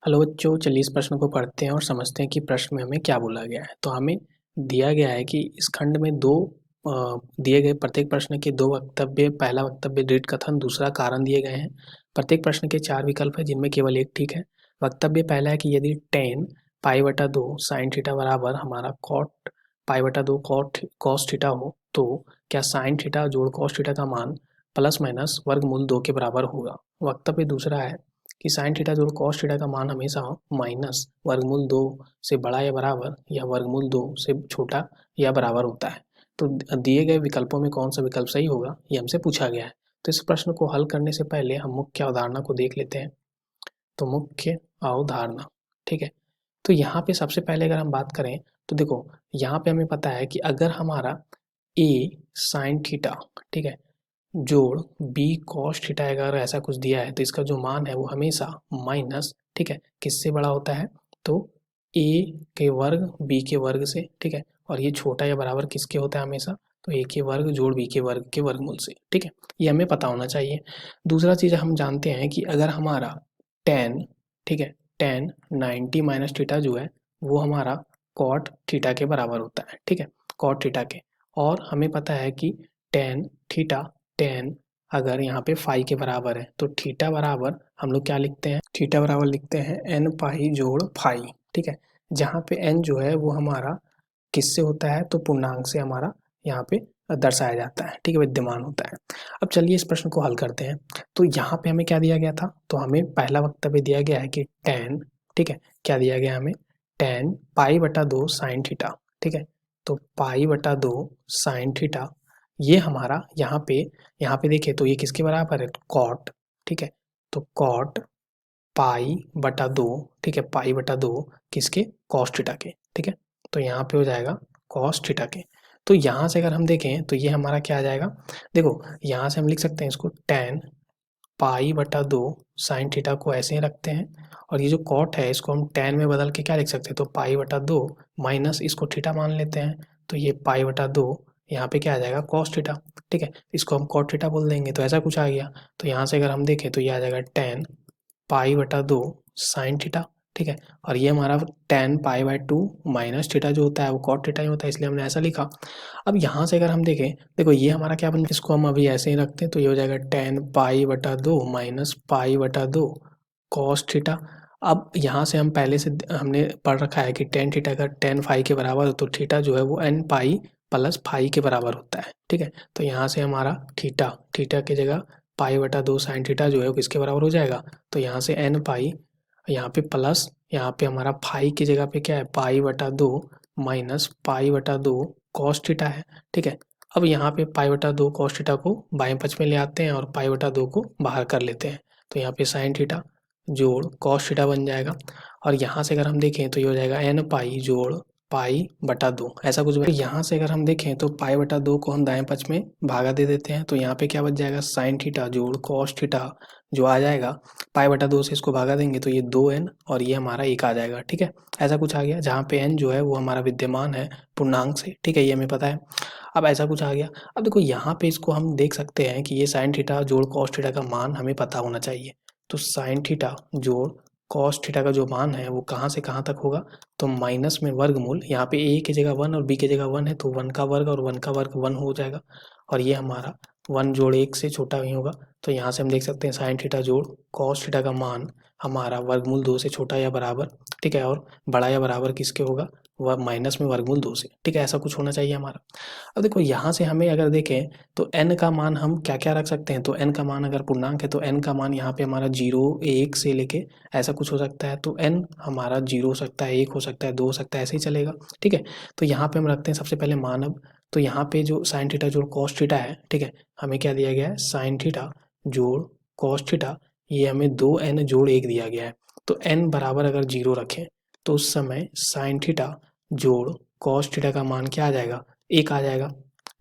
Hello बच्चों, चलिए इस प्रश्न को पढ़ते हैं और समझते हैं कि प्रश्न में हमें क्या बोला गया है। तो हमें दिया गया है कि इस खंड में दिए गए प्रत्येक प्रश्न के दो वक्तव्य, पहला वक्तव्य दृढ़ कथन, दूसरा कारण दिए गए हैं। प्रत्येक प्रश्न के 4 विकल्प हैं जिनमें केवल एक ठीक है। वक्तव्य पहला है कि यदि tan π/2 sin थीटा बराबर हमारा cot π/2 cos थीटा हो तो क्या sin थीटा जोड़ cos थीटा का मान प्लस माइनस वर्गमूल 2 के बराबर होगा। वक्तव्य दूसरा है कि साइन थीटा जोड़ कॉस थीटा का मान हमेशा माइनस वर्गमूल 2 से बड़ा या बराबर या वर्गमूल 2 से छोटा या बराबर होता है। तो दिए गए विकल्पों में कौन सा विकल्प सही होगा ये हमसे पूछा गया है। तो इस प्रश्न को हल करने से पहले हम मुख्य अवधारणा को देख लेते हैं। तो मुख्य अवधारणा, ठीक है। तो यहाँ पे सबसे पहले अगर हम बात करें तो देखो, यहाँ पे हमें पता है कि अगर हमारा ए साइन थीटा, ठीक है, जोड़ बी कॉस थीटा अगर ऐसा कुछ दिया है तो इसका जो मान है वो हमेशा माइनस, ठीक है, किससे बड़ा होता है तो ए के वर्ग बी के वर्ग से, ठीक है। और ये छोटा या बराबर किसके होता है हमेशा, तो ए के वर्ग जोड़ बी के वर्गमूल से, ठीक है। ये हमें पता होना चाहिए। दूसरा चीज़ हम जानते हैं कि अगर हमारा टेन, ठीक है, टेन 90 माइनस थीटा जो है वो हमारा कॉट थीटा के बराबर होता है, ठीक है, कॉट थीटा के। और हमें पता है कि टेन थीटा, टेन अगर यहाँ पे फाई के बराबर है तो थीटा बराबर हम लोग क्या लिखते हैं, थीटा बराबर लिखते हैं एन पाई जोड़ फाई, ठीक है। जहाँ पे एन जो है वो हमारा किससे होता है तो पूर्णांक से हमारा यहाँ पे दर्शाया जाता है, ठीक है, विद्यमान होता है। अब चलिए इस प्रश्न को हल करते हैं। तो यहाँ पे हमें क्या दिया गया था, तो हमें पहला वक्तव्य दिया गया है कि टेन, ठीक है, क्या दिया गया हमें, टेन π/2 साइन थीटा, ठीक है। तो π/2 साइन थीटा ये हमारा यहाँ पे देखिए तो ये किसके बराबर है तो कॉट, ठीक है। तो कॉट π/2, ठीक है, π/2 किसके कॉस थीटा के, ठीक है। तो यहाँ पे हो जाएगा कॉस थीटा के। तो यहाँ से अगर हम देखें तो ये हमारा क्या आ जाएगा, देखो यहाँ से हम लिख सकते हैं इसको टेन π/2 साइन थीटा को ऐसे ही रखते हैं और ये जो कॉट है इसको हम टेन में बदल के क्या लिख सकते हैं तो π/2 माइनस इसको थीटा मान लेते हैं। तो ये π/2 यहाँ पे क्या आ जाएगा कॉस थीटा, ठीक है, इसको हम कॉट थीटा बोल देंगे तो ऐसा कुछ आ गया। तो यहाँ से अगर हम देखें तो ये आ जाएगा टेन π/2 साइन थीटा, ठीक है। और ये हमारा टेन π/2 माइनस थीटा जो होता है वो कॉट थीटा ही होता है, इसलिए हमने ऐसा लिखा। अब यहाँ से अगर हम देखें, देखो ये हमारा क्या बन, इसको हम अभी ऐसे ही रखते हैं तो ये हो जाएगा टेन π/2 माइनस π/2 कॉस थीटा। अब यहाँ से हम पहले से हमने पढ़ रखा है कि टेन थीटा का टेन फाई के बराबर हो तो थीटा जो है वो एन पाई प्लस फाई के बराबर होता है, ठीक है। तो यहाँ से हमारा थीटा, थीटा की जगह π/2 साइन थीटा जो है वो किसके बराबर हो जाएगा, तो यहाँ से एन पाई, यहाँ पे प्लस, यहाँ पे हमारा फाई की जगह पे क्या है π/2 माइनस π/2 कॉस थीटा है, ठीक है। अब यहाँ पे π/2 कॉस थीटा को बाएं पक्ष में ले आते हैं और π/2 को बाहर कर लेते हैं। तो यहाँ पे साइन थीटा जोड़ कॉस थीटा बन जाएगा। और यहाँ से अगर हम देखें तो ये हो जाएगा एन पाई जोड़ π/2 ऐसा कुछ। यहाँ से अगर हम देखें तो π/2 को हम दाएं पक्ष में भागा दे देते हैं तो यहाँ पे क्या बच जाएगा साइन थीटा जोड़ कॉस थीटा जो आ जाएगा π/2 से इसको भागा देंगे तो ये 2n और ये हमारा 1 आ जाएगा, ठीक है। ऐसा कुछ आ गया जहाँ पे n जो है वो हमारा विद्यमान है पूर्णांक से, ठीक है, ये हमें पता है। अब ऐसा कुछ आ गया। अब देखो यहाँ पे इसको हम देख सकते हैं कि ये साइन थीटा जोड़ कॉस थीटा का मान हमें पता होना चाहिए। तो साइन थीटा जोड़ कॉस थीटा का जो मान है वो कहाँ से कहाँ तक होगा, तो माइनस में वर्गमूल, यहाँ पे ए की जगह 1 और बी की जगह 1 है तो 1 का वर्ग और 1 का वर्ग 1 हो जाएगा। और ये हमारा 1 जोड़ 1 से छोटा नहीं होगा। तो यहाँ से हम देख सकते हैं साइन थीटा जोड़ कॉस थीटा का मान हमारा वर्गमूल 2 से छोटा या बराबर, ठीक है, और बड़ा या बराबर किसके होगा, वह माइनस में वर्गमूल 2 से, ठीक है, ऐसा कुछ होना चाहिए हमारा। अब देखो यहाँ से हमें अगर देखें तो n का मान हम क्या क्या रख सकते हैं, तो n का मान अगर पूर्णांक है तो n का मान यहाँ पे हमारा 0 1 से लेके ऐसा कुछ हो सकता है। तो n हमारा 0 हो सकता है, 1 हो सकता है, 2 हो सकता है, ऐसे ही चलेगा, ठीक है। तो यहाँ पे हम रखते हैं सबसे पहले मान। अब तो यहाँ पे जो साइन थीटा जोड़ कॉस थीटा है, ठीक है, हमें क्या दिया गया है साइन थीटा जोड़ कॉस थीटा, ये हमें 2n जोड़ 1 दिया गया है। तो n बराबर अगर 0 रखें तो उस समय साइन थीटा जोड़ कॉस थीटा का मान क्या आ जाएगा, 1 आ जाएगा।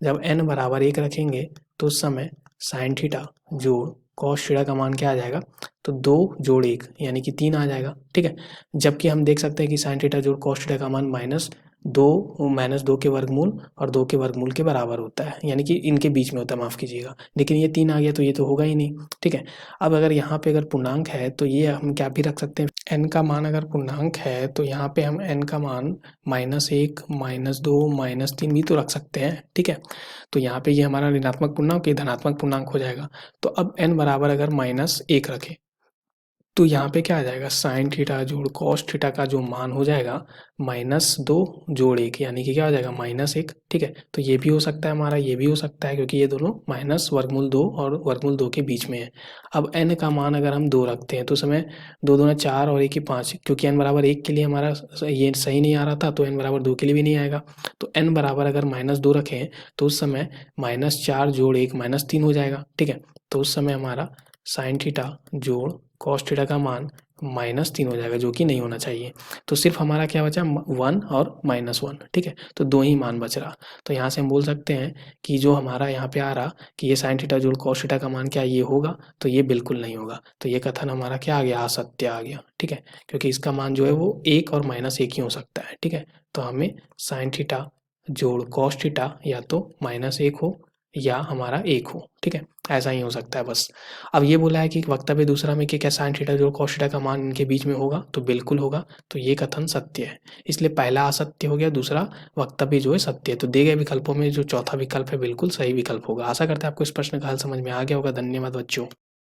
जब n बराबर 1 रखेंगे तो उस समय साइन थीटा जोड़ कॉस थीटा का मान क्या आ जाएगा, तो 2 जोड़ 1 यानी कि 3 आ जाएगा, ठीक है। जबकि हम देख सकते हैं कि साइन थीटा जोड़ कॉस थीटा का मान माइनस -2 के वर्गमूल और 2 के वर्गमूल के बराबर होता है, यानी कि इनके बीच में होता है, माफ़ कीजिएगा। लेकिन ये 3 आ गया तो ये तो होगा ही नहीं, ठीक है। अब अगर यहाँ पे अगर पूर्णांक है तो ये हम क्या भी रख सकते हैं, n का मान अगर पूर्णांक है तो यहाँ पे हम n का मान -1, -2, -3 भी तो रख सकते हैं, ठीक है। तो यहाँ पे ये हमारा ऋणात्मक पूर्णांक ये धनात्मक पूर्णांक हो जाएगा। तो अब n बराबर अगर -1 रखें तो यहाँ पे क्या आ जाएगा, साइन थीटा जोड़ कॉस थीटा का जो मान हो जाएगा -2 जोड़ 1, यानी कि क्या हो जाएगा -1, ठीक है। तो ये भी हो सकता है हमारा, ये भी हो सकता है, क्योंकि ये दोनों माइनस वर्गमूल 2 और वर्गमूल 2 के बीच में है। अब n का मान अगर हम 2 रखते हैं तो समय 2 दूना 4 और 1 ही 5, क्योंकि n बराबर 1 के लिए हमारा ये सही नहीं आ रहा था, तो n बराबर 2 के लिए भी नहीं आएगा। तो n बराबर अगर -2 रखें तो उस समय -4 जोड़ 1 -3 हो जाएगा, ठीक है। तो उस समय हमारा साइन थीटा जोड़ कॉस थीटा का मान -3 हो जाएगा, जो कि नहीं होना चाहिए। तो सिर्फ हमारा क्या बचा, 1 और -1, ठीक है। तो 2 ही मान बच रहा। तो यहाँ से हम बोल सकते हैं कि जो हमारा यहाँ पे आ रहा कि ये साइन थीटा जोड़ कॉस थीटा का मान क्या ये होगा, तो ये बिल्कुल नहीं होगा। तो ये कथन हमारा क्या आ गया, असत्य आ गया, ठीक है। क्योंकि इसका मान जो है वो 1 और -1 ही हो सकता है, ठीक है। तो हमें साइन थीटा जोड़ कॉस थीटा या तो -1 हो या हमारा 1 हो, ठीक है। ऐसा ही हो सकता है बस। अब ये बोला है कि वक्तव्य दूसरा में कि क्या साइन थीटा जोड़ कॉस थीटा का मान इनके बीच में होगा, तो बिल्कुल होगा। तो ये कथन सत्य है, इसलिए पहला असत्य हो गया, दूसरा वक्तव्य जो है सत्य है। तो दिए गए विकल्पों में जो चौथा विकल्प है बिल्कुल सही विकल्प होगा। आशा करते हैं आपको इस प्रश्न का हल समझ में आ गया होगा। धन्यवाद बच्चों।